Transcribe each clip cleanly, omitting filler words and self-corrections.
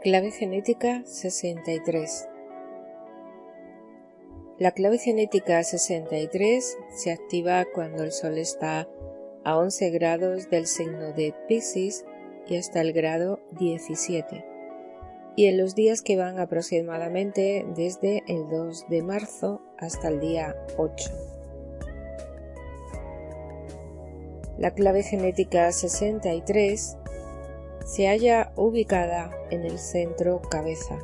Clave genética 63. La clave genética 63 se activa cuando el Sol está a 11 grados del signo de Piscis y hasta el grado 17, y en los días que van aproximadamente desde el 2 de marzo hasta el día 8. La clave genética 63 se halla ubicada en el centro cabeza.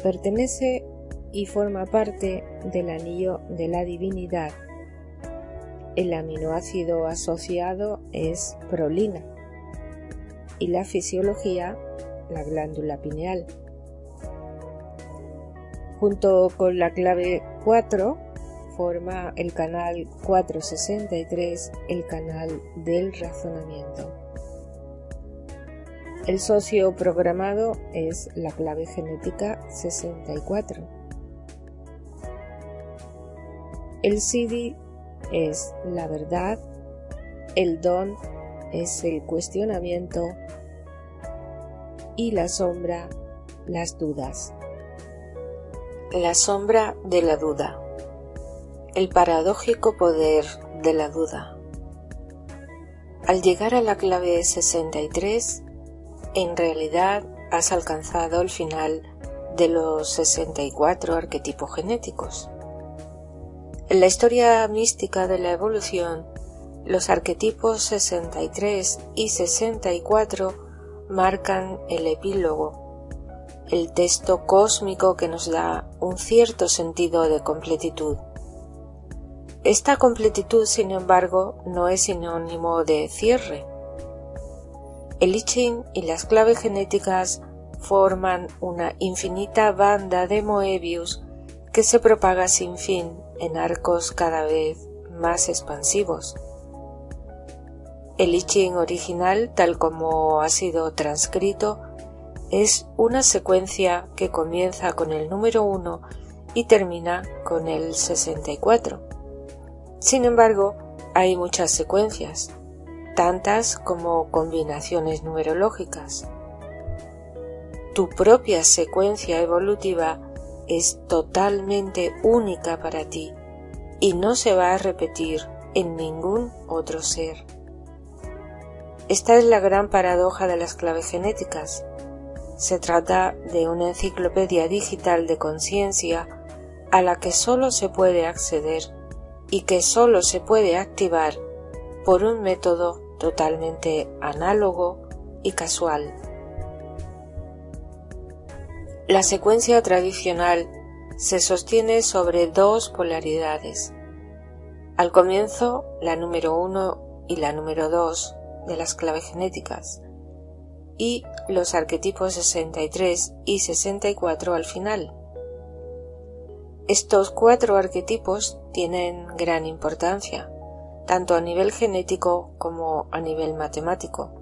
Pertenece y forma parte del anillo de la divinidad. El aminoácido asociado es prolina y la fisiología, la glándula pineal. Junto con la clave 4 forma el canal 463 el canal del razonamiento. El socio programado es la clave genética 64. El Siddhi es la verdad, el don es el cuestionamiento y la sombra, las dudas. La sombra de la duda. El paradójico poder de la duda. Al llegar a la clave 63, en realidad has alcanzado el final de los 64 arquetipos genéticos. En la historia mística de la evolución, los arquetipos 63 y 64 marcan el epílogo, el texto cósmico que nos da un cierto sentido de completitud. Esta completitud, sin embargo, no es sinónimo de cierre. El I Ching y las claves genéticas forman una infinita banda de Moebius que se propaga sin fin en arcos cada vez más expansivos. El I Ching original, tal como ha sido transcrito, es una secuencia que comienza con el número 1 y termina con el 64. Sin embargo, hay muchas secuencias, tantas como combinaciones numerológicas. Tu propia secuencia evolutiva es totalmente única para ti y no se va a repetir en ningún otro ser. Esta es la gran paradoja de las claves genéticas. Se trata de una enciclopedia digital de conciencia a la que solo se puede acceder y que solo se puede activar por un método totalmente análogo y casual. La secuencia tradicional se sostiene sobre dos polaridades. Al comienzo, la número 1 y la número 2 de las claves genéticas, y los arquetipos 63 y 64 al final. Estos 4 arquetipos tienen gran importancia, tanto a nivel genético como a nivel matemático.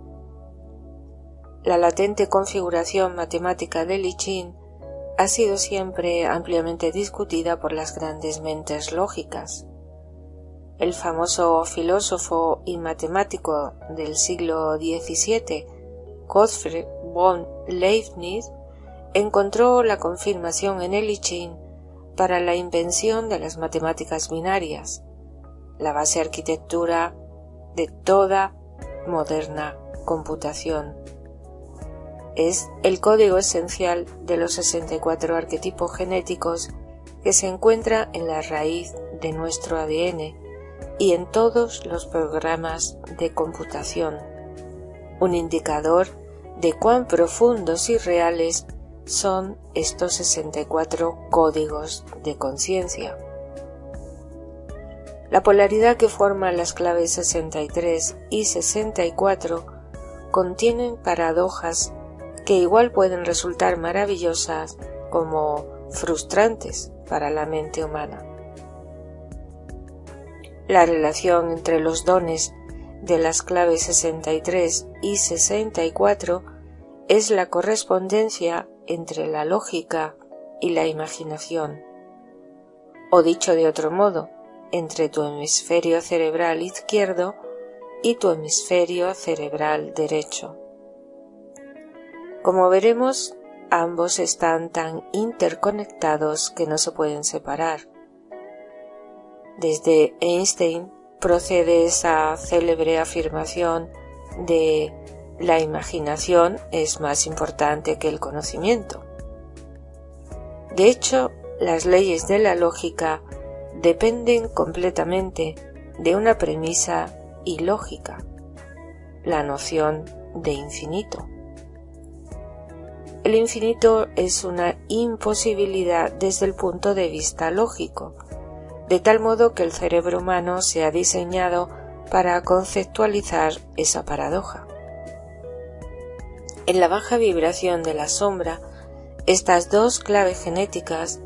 La latente configuración matemática del I Ching ha sido siempre ampliamente discutida por las grandes mentes lógicas. El famoso filósofo y matemático del siglo XVII, Gottfried von Leibniz, encontró la confirmación en el I Ching para la invención de las matemáticas binarias, la base arquitectura de toda moderna computación. Es el código esencial de los 64 arquetipos genéticos que se encuentra en la raíz de nuestro ADN y en todos los programas de computación, un indicador de cuán profundos y reales son estos 64 códigos de conciencia. La polaridad que forman las claves 63 y 64 contienen paradojas que igual pueden resultar maravillosas como frustrantes para la mente humana. La relación entre los dones de las claves 63 y 64 es la correspondencia entre la lógica y la imaginación, o dicho de otro modo, entre tu hemisferio cerebral izquierdo y tu hemisferio cerebral derecho. Como veremos, ambos están tan interconectados que no se pueden separar. Desde Einstein procede esa célebre afirmación de la imaginación es más importante que el conocimiento. De hecho, las leyes de la lógica dependen completamente de una premisa ilógica, la noción de infinito. El infinito es una imposibilidad desde el punto de vista lógico, de tal modo que el cerebro humano se ha diseñado para conceptualizar esa paradoja. En la baja vibración de la sombra, estas dos claves genéticas,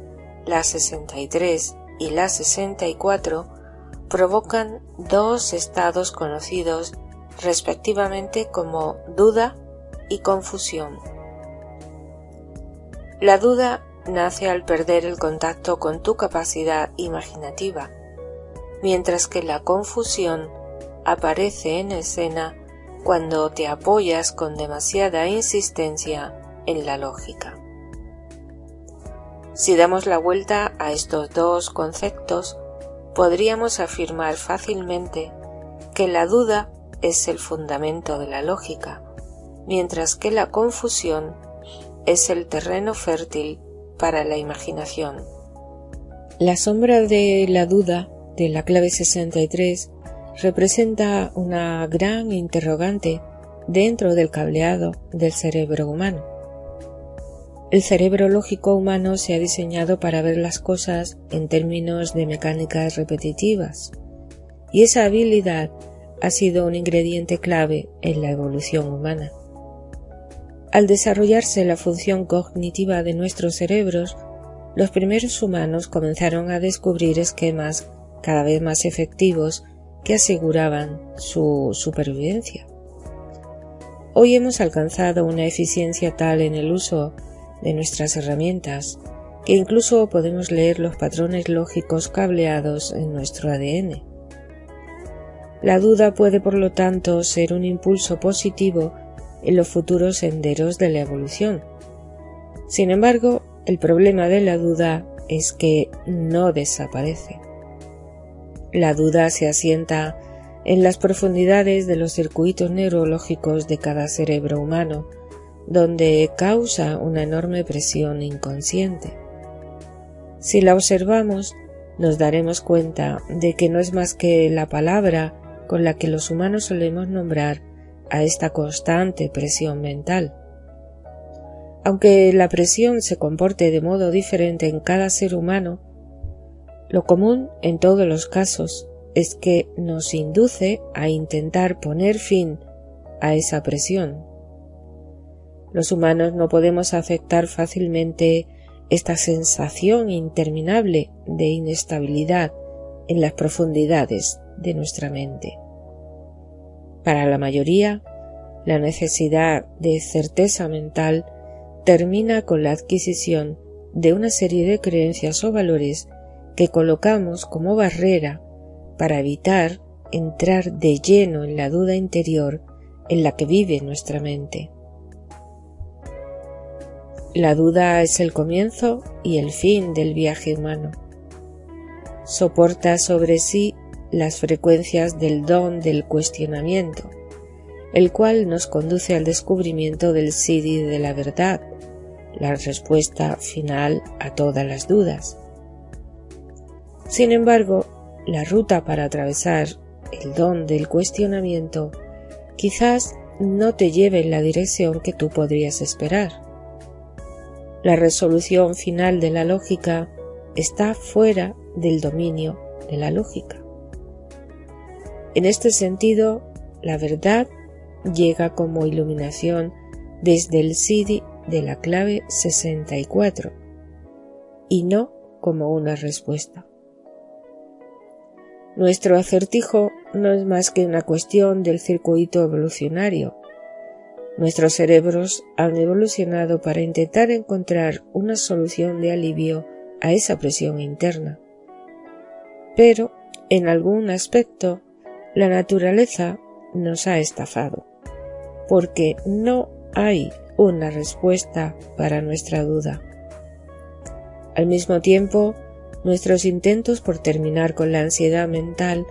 la 63 y la 64, provocan dos estados conocidos respectivamente como duda y confusión. La duda nace al perder el contacto con tu capacidad imaginativa, mientras que la confusión aparece en escena cuando te apoyas con demasiada insistencia en la lógica. Si damos la vuelta a estos dos conceptos, podríamos afirmar fácilmente que la duda es el fundamento de la lógica, mientras que la confusión es el terreno fértil para la imaginación. La sombra de la duda de la clave 63 representa una gran interrogante dentro del cableado del cerebro humano. El cerebro lógico humano se ha diseñado para ver las cosas en términos de mecánicas repetitivas, y esa habilidad ha sido un ingrediente clave en la evolución humana. Al desarrollarse la función cognitiva de nuestros cerebros, los primeros humanos comenzaron a descubrir esquemas cada vez más efectivos que aseguraban su supervivencia. Hoy hemos alcanzado una eficiencia tal en el uso de nuestras herramientas que incluso podemos leer los patrones lógicos cableados en nuestro ADN. La duda puede, por lo tanto, ser un impulso positivo en los futuros senderos de la evolución. Sin embargo, el problema de la duda es que no desaparece. La duda se asienta en las profundidades de los circuitos neurológicos de cada cerebro humano, donde causa una enorme presión inconsciente. Si la observamos, nos daremos cuenta de que no es más que la palabra con la que los humanos solemos nombrar a esta constante presión mental. Aunque la presión se comporte de modo diferente en cada ser humano, lo común en todos los casos es que nos induce a intentar poner fin a esa presión. Los humanos no podemos aceptar fácilmente esta sensación interminable de inestabilidad en las profundidades de nuestra mente. Para la mayoría, la necesidad de certeza mental termina con la adquisición de una serie de creencias o valores que colocamos como barrera para evitar entrar de lleno en la duda interior en la que vive nuestra mente. La duda es el comienzo y el fin del viaje humano. Soporta sobre sí las frecuencias del don del cuestionamiento, el cual nos conduce al descubrimiento del Siddhi de la verdad, la respuesta final a todas las dudas. Sin embargo, la ruta para atravesar el don del cuestionamiento quizás no te lleve en la dirección que tú podrías esperar. La resolución final de la lógica está fuera del dominio de la lógica. En este sentido, la verdad llega como iluminación desde el Siddhi de la clave 64 y no como una respuesta. Nuestro acertijo no es más que una cuestión del circuito evolucionario. Nuestros cerebros han evolucionado para intentar encontrar una solución de alivio a esa presión interna. Pero, en algún aspecto, la naturaleza nos ha estafado, porque no hay una respuesta para nuestra duda. Al mismo tiempo, nuestros intentos por terminar con la ansiedad mental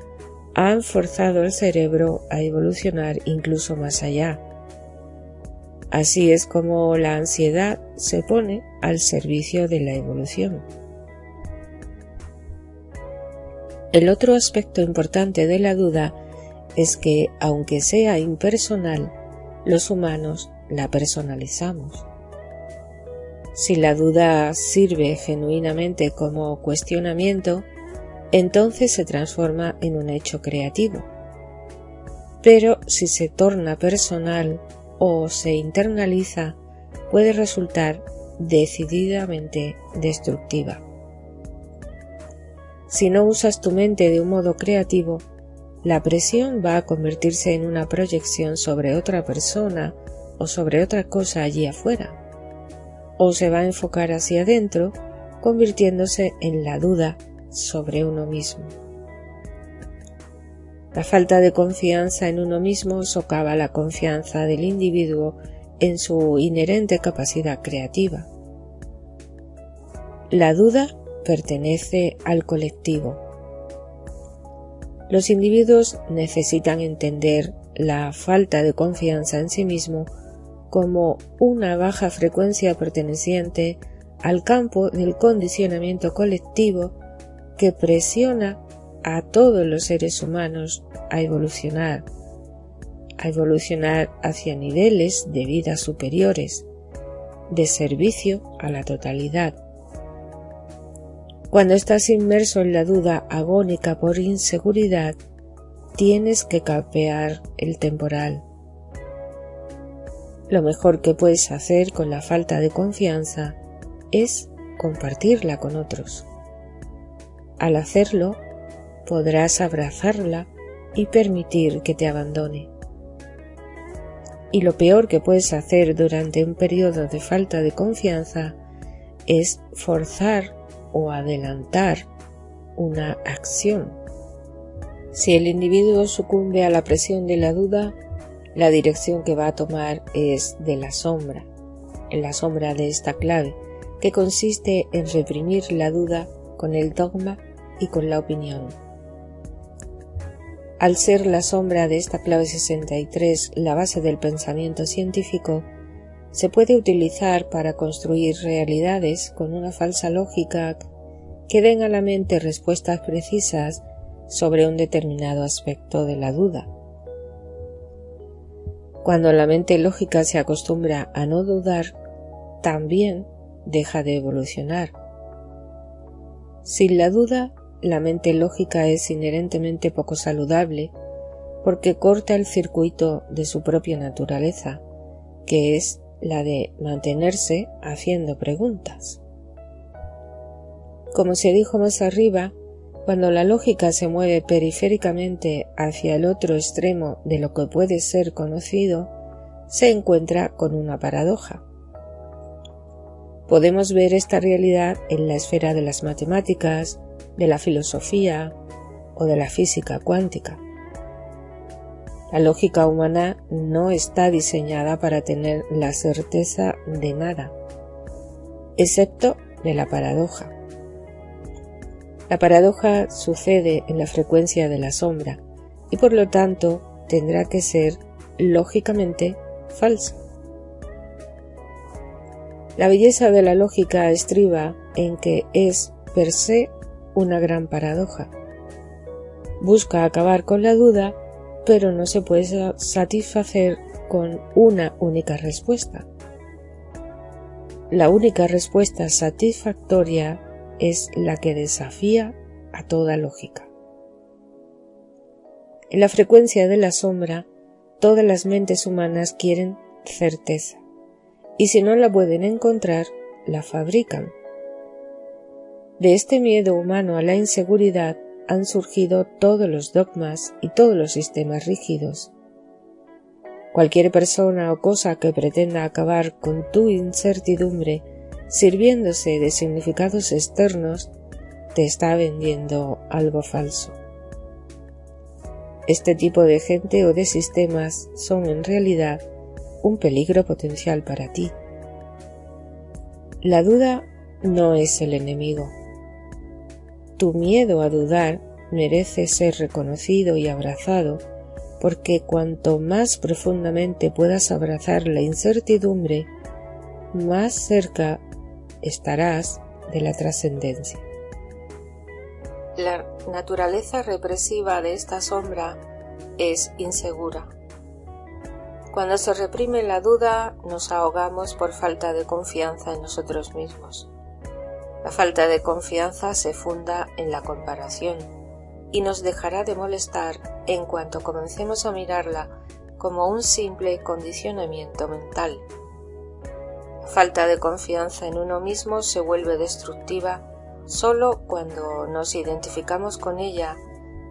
han forzado al cerebro a evolucionar incluso más allá. Así es como la ansiedad se pone al servicio de la evolución. El otro aspecto importante de la duda es que, aunque sea impersonal, los humanos la personalizamos. Si la duda sirve genuinamente como cuestionamiento, entonces se transforma en un hecho creativo. Pero si se torna personal o se internaliza, puede resultar decididamente destructiva. Si no usas tu mente de un modo creativo, la presión va a convertirse en una proyección sobre otra persona o sobre otra cosa allí afuera, o se va a enfocar hacia adentro, convirtiéndose en la duda sobre uno mismo. La falta de confianza en uno mismo socava la confianza del individuo en su inherente capacidad creativa. La duda pertenece al colectivo. Los individuos necesitan entender la falta de confianza en sí mismo como una baja frecuencia perteneciente al campo del condicionamiento colectivo que presiona a todos los seres humanos a evolucionar hacia niveles de vida superiores, de servicio a la totalidad. Cuando estás inmerso en la duda agónica por inseguridad, tienes que capear el temporal. Lo mejor que puedes hacer con la falta de confianza es compartirla con otros. Al hacerlo, podrás abrazarla y permitir que te abandone. Y lo peor que puedes hacer durante un periodo de falta de confianza es forzar o adelantar una acción. Si el individuo sucumbe a la presión de la duda, la dirección que va a tomar es de la sombra, en la sombra de esta clave, que consiste en reprimir la duda con el dogma y con la opinión. Al ser la sombra de esta clave 63 la base del pensamiento científico, se puede utilizar para construir realidades con una falsa lógica que den a la mente respuestas precisas sobre un determinado aspecto de la duda. Cuando la mente lógica se acostumbra a no dudar, también deja de evolucionar. Sin la duda, la mente lógica es inherentemente poco saludable porque corta el circuito de su propia naturaleza, que es la de mantenerse haciendo preguntas. Como se dijo más arriba, cuando la lógica se mueve periféricamente hacia el otro extremo de lo que puede ser conocido, se encuentra con una paradoja. Podemos ver esta realidad en la esfera de las matemáticas, de la filosofía o de la física cuántica. La lógica humana no está diseñada para tener la certeza de nada, excepto de la paradoja. La paradoja sucede en la frecuencia de la sombra y por lo tanto tendrá que ser lógicamente falsa. La belleza de la lógica estriba en que es per se una gran paradoja. Busca acabar con la duda, pero no se puede satisfacer con una única respuesta. La única respuesta satisfactoria es la que desafía a toda lógica. En la frecuencia de la sombra, todas las mentes humanas quieren certeza, y si no la pueden encontrar, la fabrican. De este miedo humano a la inseguridad han surgido todos los dogmas y todos los sistemas rígidos. Cualquier persona o cosa que pretenda acabar con tu incertidumbre sirviéndose de significados externos, te está vendiendo algo falso. Este tipo de gente o de sistemas son en realidad un peligro potencial para ti. La duda no es el enemigo. Tu miedo a dudar merece ser reconocido y abrazado, porque cuanto más profundamente puedas abrazar la incertidumbre, más cerca estarás de la trascendencia. La naturaleza represiva de esta sombra es insegura. Cuando se reprime la duda, nos ahogamos por falta de confianza en nosotros mismos. La falta de confianza se funda en la comparación y nos dejará de molestar en cuanto comencemos a mirarla como un simple condicionamiento mental. La falta de confianza en uno mismo se vuelve destructiva solo cuando nos identificamos con ella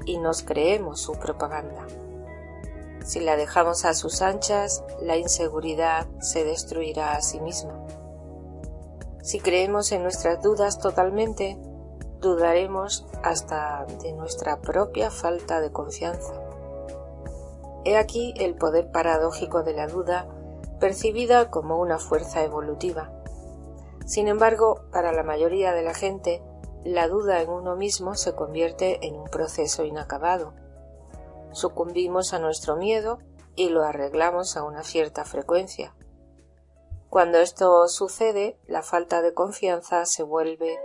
y nos creemos su propaganda. Si la dejamos a sus anchas, la inseguridad se destruirá a sí misma. Si creemos en nuestras dudas totalmente, dudaremos hasta de nuestra propia falta de confianza. He aquí el poder paradójico de la duda, percibida como una fuerza evolutiva. Sin embargo, para la mayoría de la gente, la duda en uno mismo se convierte en un proceso inacabado. Sucumbimos a nuestro miedo y lo arreglamos a una cierta frecuencia. Cuando esto sucede, la falta de confianza se vuelve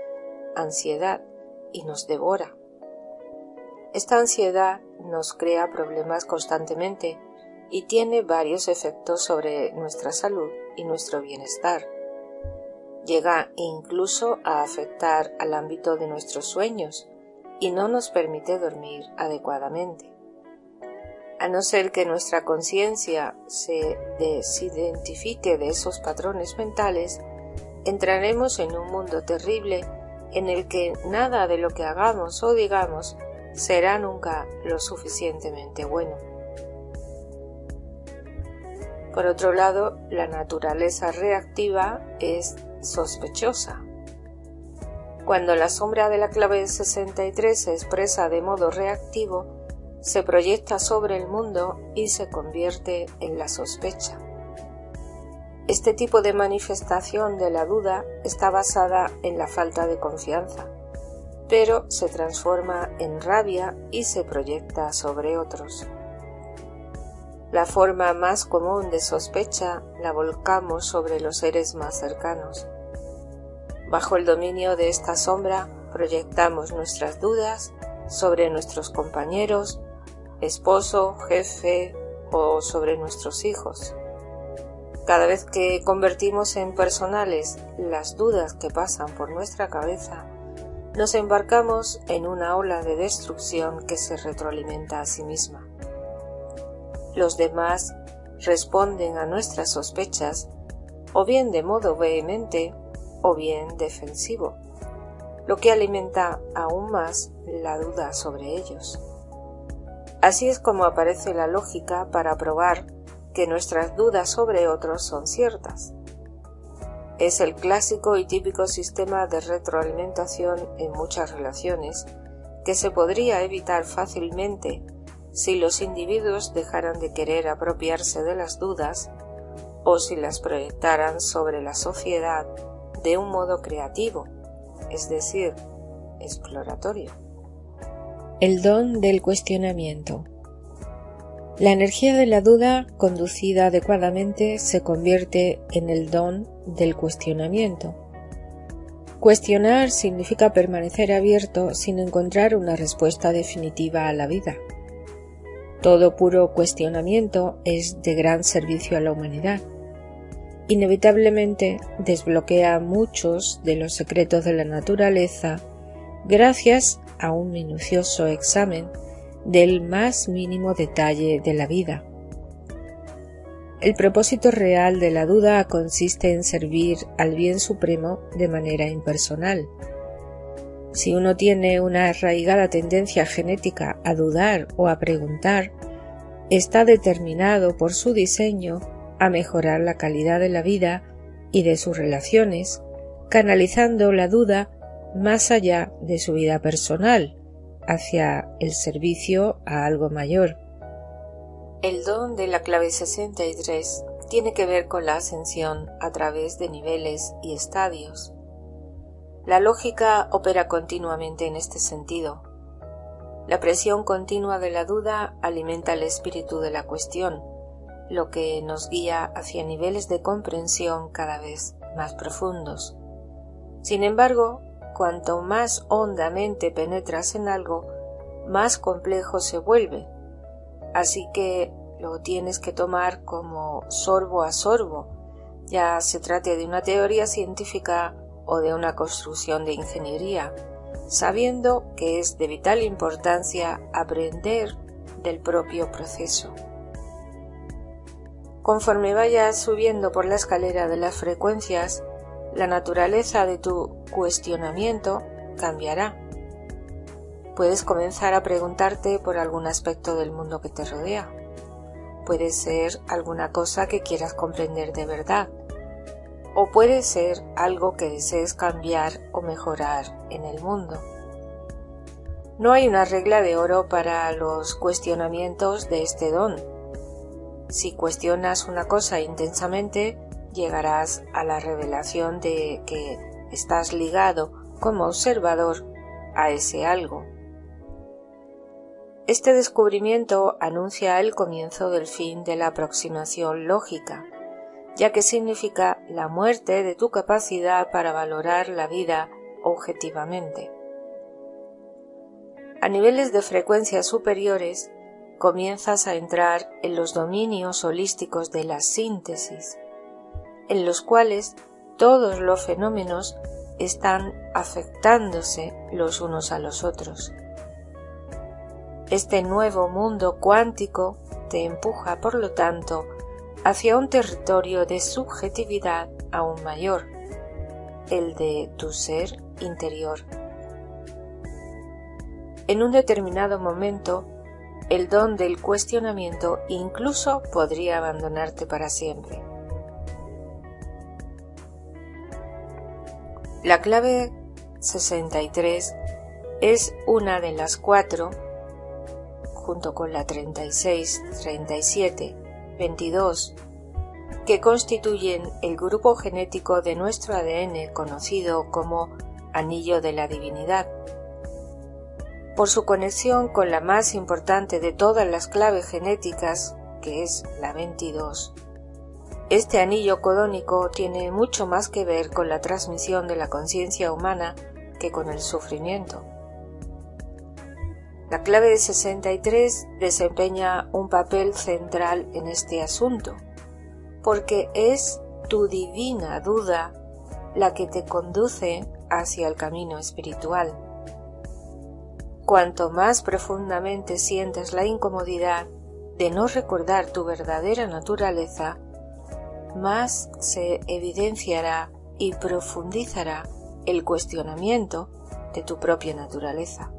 ansiedad y nos devora. Esta ansiedad nos crea problemas constantemente y tiene varios efectos sobre nuestra salud y nuestro bienestar. Llega incluso a afectar al ámbito de nuestros sueños y no nos permite dormir adecuadamente. A no ser que nuestra conciencia se desidentifique de esos patrones mentales, entraremos en un mundo terrible en el que nada de lo que hagamos o digamos será nunca lo suficientemente bueno. Por otro lado, la naturaleza reactiva es sospechosa. Cuando la sombra de la clave 63 se expresa de modo reactivo, se proyecta sobre el mundo y se convierte en la sospecha. Este tipo de manifestación de la duda está basada en la falta de confianza, pero se transforma en rabia y se proyecta sobre otros. La forma más común de sospecha la volcamos sobre los seres más cercanos. Bajo el dominio de esta sombra proyectamos nuestras dudas sobre nuestros compañeros, esposo, jefe o sobre nuestros hijos. Cada vez que convertimos en personales las dudas que pasan por nuestra cabeza, nos embarcamos en una ola de destrucción que se retroalimenta a sí misma. Los demás responden a nuestras sospechas o bien de modo vehemente o bien defensivo, lo que alimenta aún más la duda sobre ellos. Así es como aparece la lógica para probar que nuestras dudas sobre otros son ciertas. Es el clásico y típico sistema de retroalimentación en muchas relaciones que se podría evitar fácilmente si los individuos dejaran de querer apropiarse de las dudas o si las proyectaran sobre la sociedad de un modo creativo, es decir, exploratorio. El don del cuestionamiento. La energía de la duda, conducida adecuadamente, se convierte en el don del cuestionamiento. Cuestionar significa permanecer abierto sin encontrar una respuesta definitiva a la vida. Todo puro cuestionamiento es de gran servicio a la humanidad. Inevitablemente desbloquea muchos de los secretos de la naturaleza gracias a un minucioso examen del más mínimo detalle de la vida. El propósito real de la duda consiste en servir al bien supremo de manera impersonal. Si uno tiene una arraigada tendencia genética a dudar o a preguntar, está determinado por su diseño a mejorar la calidad de la vida y de sus relaciones, canalizando la duda más allá de su vida personal, hacia el servicio a algo mayor. El don de la clave 63 tiene que ver con la ascensión a través de niveles y estadios. La lógica opera continuamente en este sentido. La presión continua de la duda alimenta el espíritu de la cuestión, lo que nos guía hacia niveles de comprensión cada vez más profundos. Sin embargo, cuanto más hondamente penetras en algo, más complejo se vuelve, así que lo tienes que tomar como sorbo a sorbo, ya se trate de una teoría científica o de una construcción de ingeniería, sabiendo que es de vital importancia aprender del propio proceso. Conforme vayas subiendo por la escalera de las frecuencias, la naturaleza de tu cuestionamiento cambiará. Puedes comenzar a preguntarte por algún aspecto del mundo que te rodea. Puede ser alguna cosa que quieras comprender de verdad, o puede ser algo que desees cambiar o mejorar en el mundo. No hay una regla de oro para los cuestionamientos de este don. Si cuestionas una cosa intensamente, llegarás a la revelación de que estás ligado como observador a ese algo. Este descubrimiento anuncia el comienzo del fin de la aproximación lógica, ya que significa la muerte de tu capacidad para valorar la vida objetivamente. A niveles de frecuencias superiores, comienzas a entrar en los dominios holísticos de la síntesis, en los cuales todos los fenómenos están afectándose los unos a los otros. Este nuevo mundo cuántico te empuja, por lo tanto, hacia un territorio de subjetividad aún mayor, el de tu ser interior. En un determinado momento, el don del cuestionamiento incluso podría abandonarte para siempre. La clave 63 es una de las 4, junto con la 36, 37, 22, que constituyen el grupo genético de nuestro ADN conocido como anillo de la divinidad. Por su conexión con la más importante de todas las claves genéticas, que es la 22, este anillo codónico tiene mucho más que ver con la transmisión de la conciencia humana que con el sufrimiento. La clave 63 desempeña un papel central en este asunto, porque es tu divina duda la que te conduce hacia el camino espiritual. Cuanto más profundamente sientes la incomodidad de no recordar tu verdadera naturaleza, más se evidenciará y profundizará el cuestionamiento de tu propia naturaleza.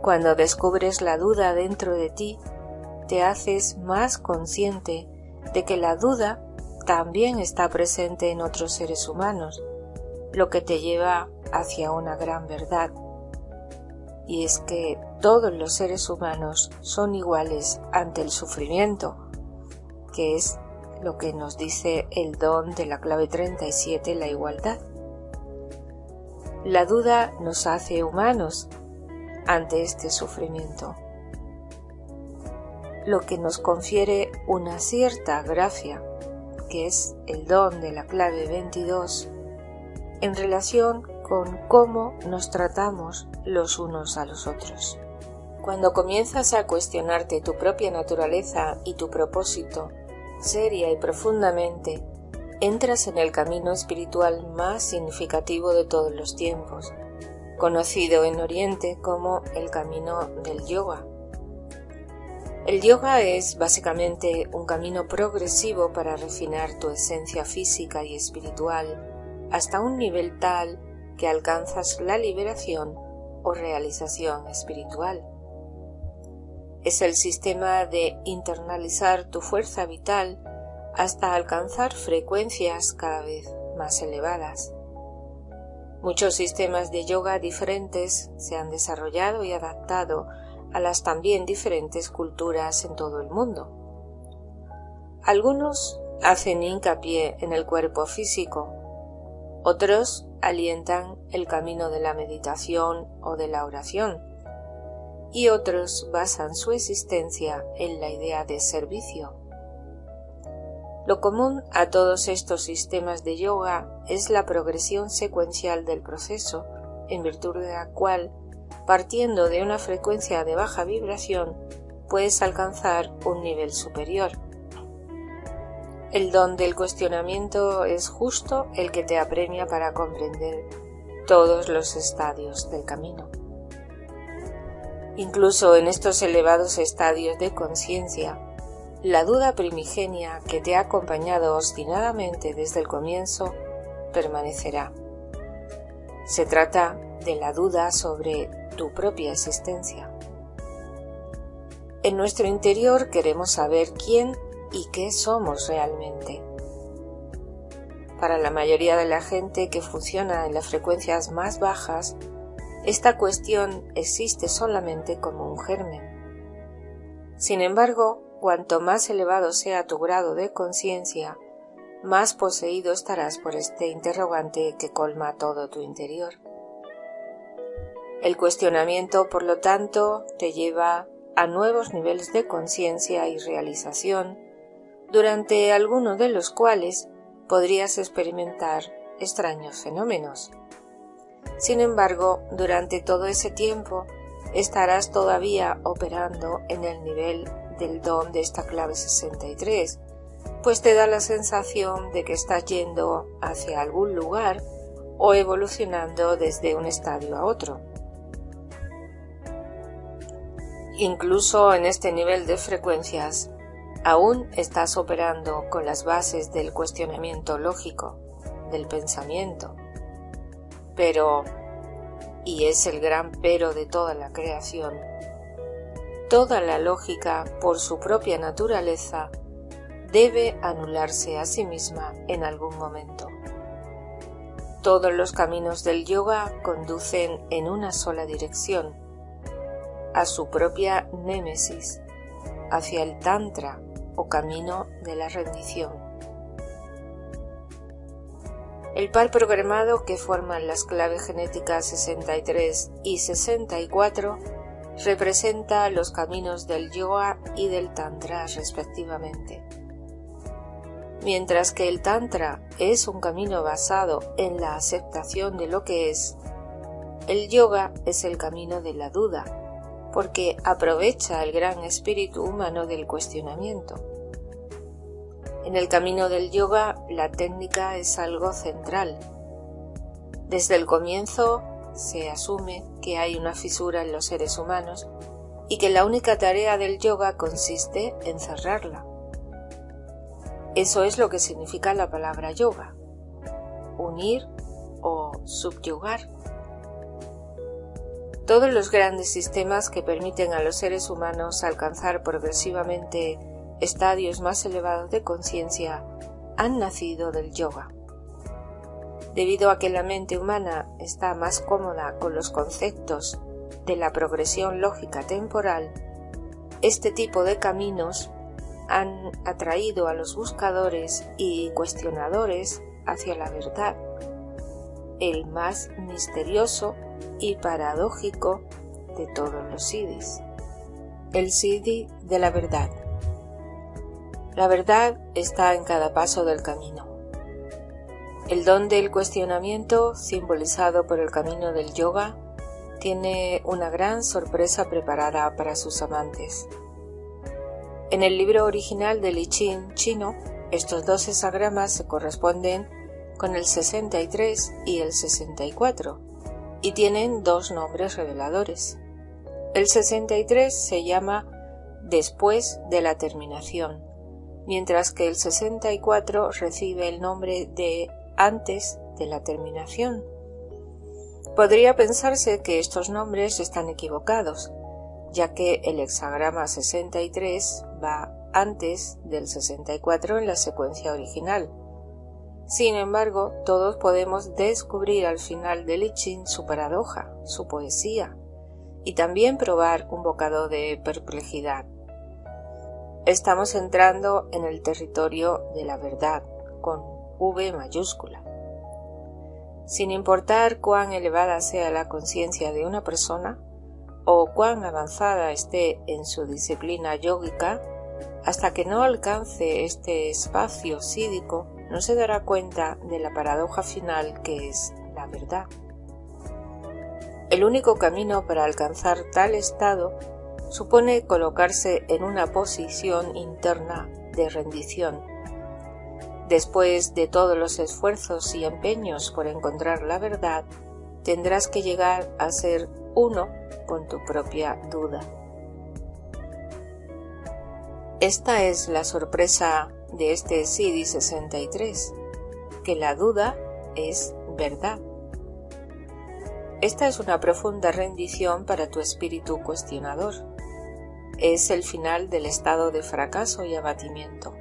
Cuando descubres la duda dentro de ti, te haces más consciente de que la duda también está presente en otros seres humanos, lo que te lleva hacia una gran verdad. Y es que todos los seres humanos son iguales ante el sufrimiento, que es lo que nos dice el don de la clave 37, la igualdad. La duda nos hace humanos ante este sufrimiento, lo que nos confiere una cierta gracia, que es el don de la clave 22, en relación con cómo nos tratamos los unos a los otros. Cuando comienzas a cuestionarte tu propia naturaleza y tu propósito, seria y profundamente, entras en el camino espiritual más significativo de todos los tiempos, conocido en Oriente como el camino del yoga. El yoga es básicamente un camino progresivo para refinar tu esencia física y espiritual hasta un nivel tal que alcanzas la liberación o realización espiritual. Es el sistema de internalizar tu fuerza vital hasta alcanzar frecuencias cada vez más elevadas. Muchos sistemas de yoga diferentes se han desarrollado y adaptado a las también diferentes culturas en todo el mundo. Algunos hacen hincapié en el cuerpo físico, otros alientan el camino de la meditación o de la oración, y otros basan su existencia en la idea de servicio. Lo común a todos estos sistemas de yoga es la progresión secuencial del proceso, en virtud de la cual, partiendo de una frecuencia de baja vibración, puedes alcanzar un nivel superior. El don del cuestionamiento es justo el que te apremia para comprender todos los estadios del camino. Incluso en estos elevados estadios de conciencia, la duda primigenia que te ha acompañado obstinadamente desde el comienzo permanecerá. Se trata de la duda sobre tu propia existencia. En nuestro interior queremos saber quién y qué somos realmente. Para la mayoría de la gente que funciona en las frecuencias más bajas, esta cuestión existe solamente como un germen. Sin embargo, cuanto más elevado sea tu grado de conciencia, más poseído estarás por este interrogante que colma todo tu interior. El cuestionamiento, por lo tanto, te lleva a nuevos niveles de conciencia y realización, durante algunos de los cuales podrías experimentar extraños fenómenos. Sin embargo, durante todo ese tiempo estarás todavía operando en el nivel del don de esta clave 63, pues te da la sensación de que estás yendo hacia algún lugar o evolucionando desde un estadio a otro. Incluso en este nivel de frecuencias, aún estás operando con las bases del cuestionamiento lógico, del pensamiento. Pero, y es el gran pero de toda la creación, toda la lógica, por su propia naturaleza, debe anularse a sí misma en algún momento. Todos los caminos del yoga conducen en una sola dirección, a su propia némesis, hacia el Tantra o camino de la rendición. El par programado que forman las claves genéticas 63 y 64 representa los caminos del yoga y del Tantra respectivamente. Mientras que el Tantra es un camino basado en la aceptación de lo que es, el yoga es el camino de la duda, porque aprovecha el gran espíritu humano del cuestionamiento. En el camino del yoga, la técnica es algo central. Desde el comienzo se asume que hay una fisura en los seres humanos y que la única tarea del yoga consiste en cerrarla. Eso es lo que significa la palabra yoga: unir o subyugar. Todos los grandes sistemas que permiten a los seres humanos alcanzar progresivamente estadios más elevados de conciencia han nacido del yoga. Debido a que la mente humana está más cómoda con los conceptos de la progresión lógica temporal, este tipo de caminos han atraído a los buscadores y cuestionadores hacia la verdad, el más misterioso y paradójico de todos los siddhis, el siddhi de la verdad. La verdad está en cada paso del camino. El don del cuestionamiento, simbolizado por el camino del yoga, tiene una gran sorpresa preparada para sus amantes. En el libro original del I Ching chino, estos dos hexagramas se corresponden con el 63 y el 64, y tienen dos nombres reveladores. El 63 se llama después de la terminación, mientras que el 64 recibe el nombre de antes de la terminación. Podría pensarse que estos nombres están equivocados, ya que el hexagrama 63 va antes del 64 en la secuencia original. Sin embargo, todos podemos descubrir al final del I Ching su paradoja, su poesía, y también probar un bocado de perplejidad. Estamos entrando en el territorio de la verdad, con V mayúscula. Sin importar cuán elevada sea la conciencia de una persona o cuán avanzada esté en su disciplina yógica, hasta que no alcance este espacio sídico, no se dará cuenta de la paradoja final que es la verdad. El único camino para alcanzar tal estado supone colocarse en una posición interna de rendición. Después de todos los esfuerzos y empeños por encontrar la verdad, tendrás que llegar a ser uno con tu propia duda. Esta es la sorpresa de este Siddhi 63, que la duda es verdad. Esta es una profunda rendición para tu espíritu cuestionador. Es el final del estado de fracaso y abatimiento.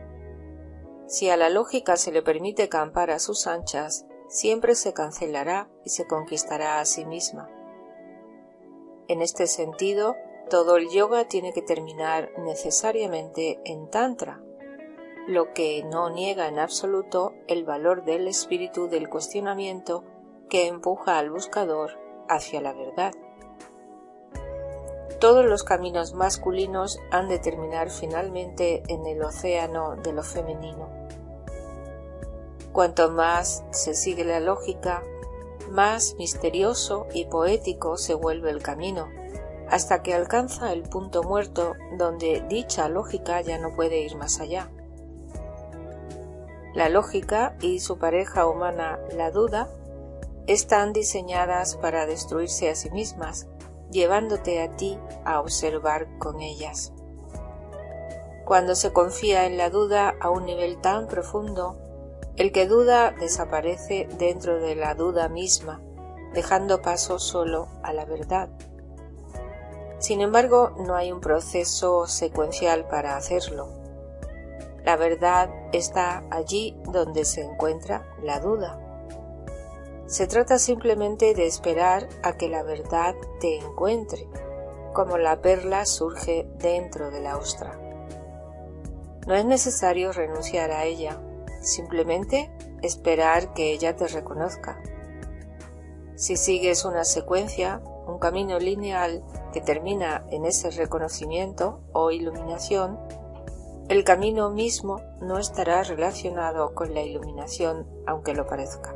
Si a la lógica se le permite campar a sus anchas, siempre se cancelará y se conquistará a sí misma. En este sentido, todo el yoga tiene que terminar necesariamente en tantra, lo que no niega en absoluto el valor del espíritu del cuestionamiento que empuja al buscador hacia la verdad. Todos los caminos masculinos han de terminar finalmente en el océano de lo femenino. Cuanto más se sigue la lógica, más misterioso y poético se vuelve el camino, hasta que alcanza el punto muerto donde dicha lógica ya no puede ir más allá. La lógica y su pareja humana, la duda, están diseñadas para destruirse a sí mismas, llevándote a ti a observar con ellas. Cuando se confía en la duda a un nivel tan profundo, el que duda desaparece dentro de la duda misma, dejando paso solo a la verdad. Sin embargo, no hay un proceso secuencial para hacerlo. La verdad está allí donde se encuentra la duda. Se trata simplemente de esperar a que la verdad te encuentre, como la perla surge dentro de la ostra. No es necesario renunciar a ella, simplemente esperar que ella te reconozca. Si sigues una secuencia, un camino lineal que termina en ese reconocimiento o iluminación, el camino mismo no estará relacionado con la iluminación, aunque lo parezca.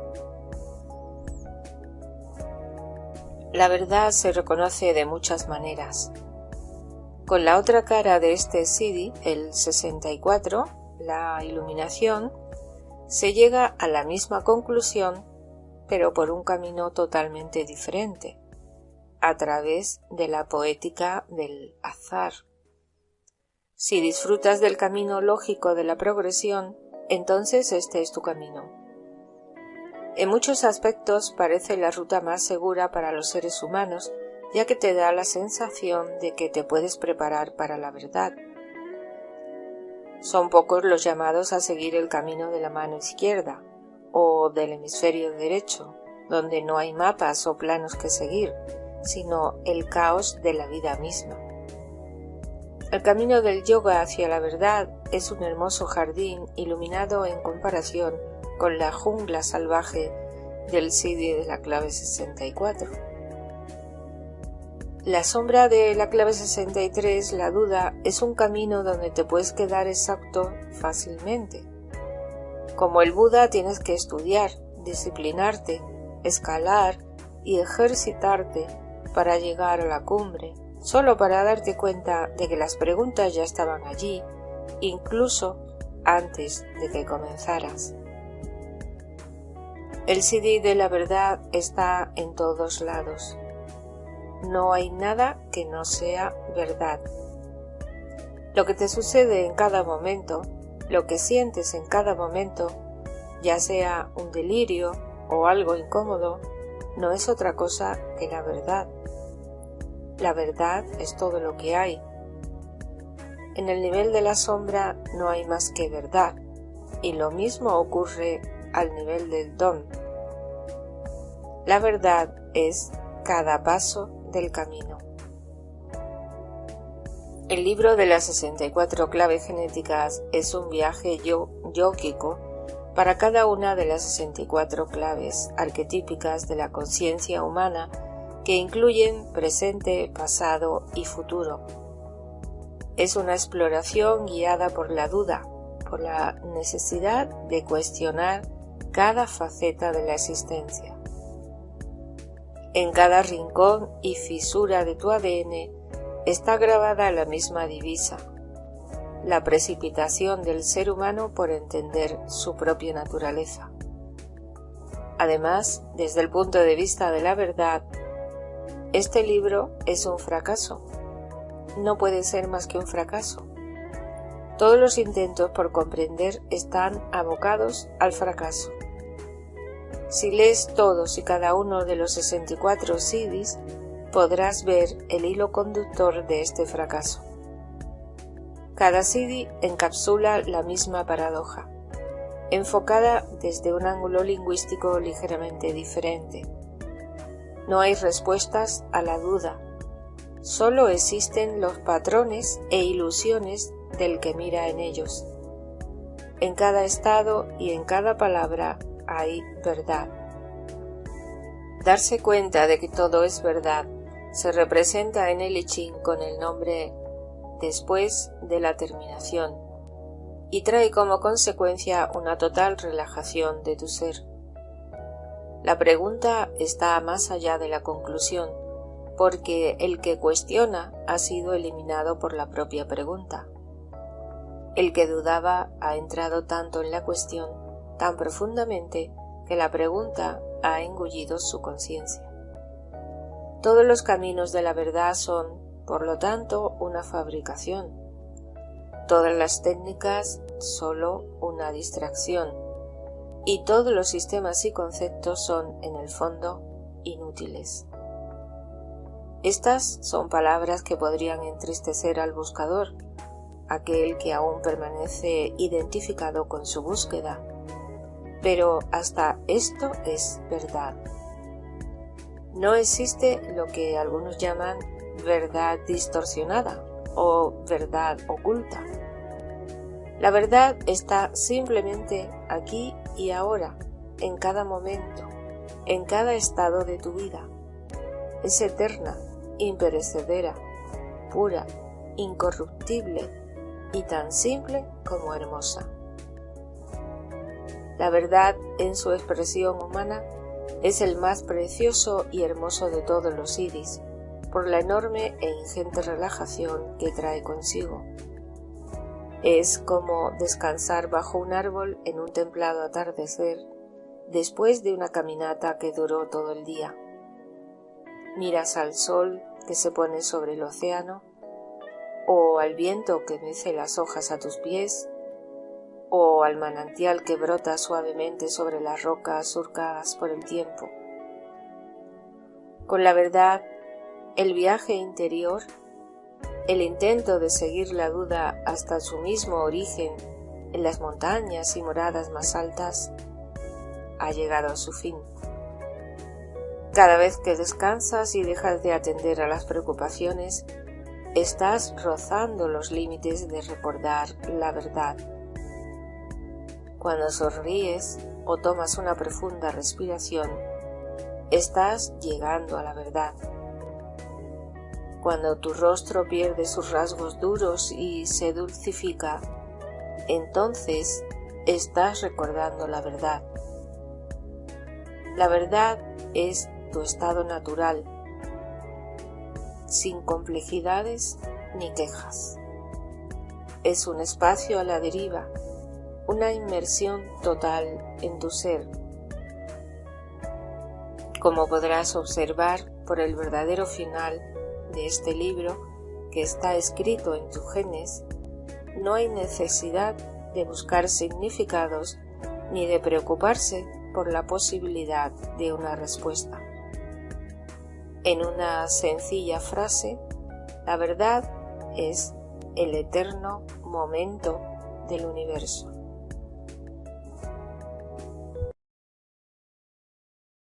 La verdad se reconoce de muchas maneras. Con la otra cara de este Siddhi, el 64, la iluminación, se llega a la misma conclusión, pero por un camino totalmente diferente, a través de la poética del azar. Si disfrutas del camino lógico de la progresión, entonces este es tu camino. En muchos aspectos parece la ruta más segura para los seres humanos, ya que te da la sensación de que te puedes preparar para la verdad. Son pocos los llamados a seguir el camino de la mano izquierda o del hemisferio derecho, donde no hay mapas o planos que seguir, sino el caos de la vida misma. El camino del yoga hacia la verdad es un hermoso jardín iluminado en comparación con la jungla salvaje del Siddhi de la clave 64. La sombra de la clave 63, la duda, es un camino donde te puedes quedar exacto fácilmente. Como el Buda tienes que estudiar, disciplinarte, escalar y ejercitarte para llegar a la cumbre, solo para darte cuenta de que las preguntas ya estaban allí, incluso antes de que comenzaras. El Siddhi de la verdad está en todos lados. No hay nada que no sea verdad. Lo que te sucede en cada momento, lo que sientes en cada momento, ya sea un delirio o algo incómodo, no es otra cosa que la verdad. La verdad es todo lo que hay. En el nivel de la sombra no hay más que verdad, y lo mismo ocurre al nivel del don. La verdad es cada paso del camino. El libro de las 64 claves genéticas es un viaje yógico para cada una de las 64 claves arquetípicas de la conciencia humana que incluyen presente, pasado y futuro. Es una exploración guiada por la duda, por la necesidad de cuestionar cada faceta de la existencia. En cada rincón y fisura de tu ADN está grabada la misma divisa: la precipitación del ser humano por entender su propia naturaleza. Además, desde el punto de vista de la verdad, este libro es un fracaso. No puede ser más que un fracaso. Todos los intentos por comprender están abocados al fracaso. Si lees todos y cada uno de los 64 CDs, podrás ver el hilo conductor de este fracaso. Cada CD encapsula la misma paradoja, enfocada desde un ángulo lingüístico ligeramente diferente. No hay respuestas a la duda, solo existen los patrones e ilusiones del que mira en ellos. En cada estado y en cada palabra hay verdad. Darse cuenta de que todo es verdad se representa en el I Ching con el nombre después de la terminación y trae como consecuencia una total relajación de tu ser. La pregunta está más allá de la conclusión, porque el que cuestiona ha sido eliminado por la propia pregunta. El que dudaba ha entrado tanto en la cuestión, tan profundamente, que la pregunta ha engullido su conciencia. Todos los caminos de la verdad son, por lo tanto, una fabricación. Todas las técnicas solo una distracción. Y todos los sistemas y conceptos son, en el fondo, inútiles. Estas son palabras que podrían entristecer al buscador, aquel que aún permanece identificado con su búsqueda. Pero hasta esto es verdad. No existe lo que algunos llaman verdad distorsionada o verdad oculta. La verdad está simplemente aquí y ahora, en cada momento, en cada estado de tu vida. Es eterna, imperecedera, pura, incorruptible y tan simple como hermosa. La verdad, en su expresión humana, es el más precioso y hermoso de todos los CDs, por la enorme e ingente relajación que trae consigo. Es como descansar bajo un árbol en un templado atardecer, después de una caminata que duró todo el día. Miras al sol que se pone sobre el océano, o al viento que mece las hojas a tus pies, o al manantial que brota suavemente sobre las rocas surcadas por el tiempo. Con la verdad, el viaje interior, el intento de seguir la duda hasta su mismo origen en las montañas y moradas más altas, ha llegado a su fin. Cada vez que descansas y dejas de atender a las preocupaciones, estás rozando los límites de recordar la verdad. Cuando sonríes o tomas una profunda respiración, estás llegando a la verdad. Cuando tu rostro pierde sus rasgos duros y se dulcifica, entonces estás recordando la verdad. La verdad es tu estado natural, sin complejidades ni quejas. Es un espacio a la deriva, una inmersión total en tu ser. Como podrás observar por el verdadero final de este libro, que está escrito en tus genes, no hay necesidad de buscar significados ni de preocuparse por la posibilidad de una respuesta. En una sencilla frase, la verdad es el eterno momento del universo.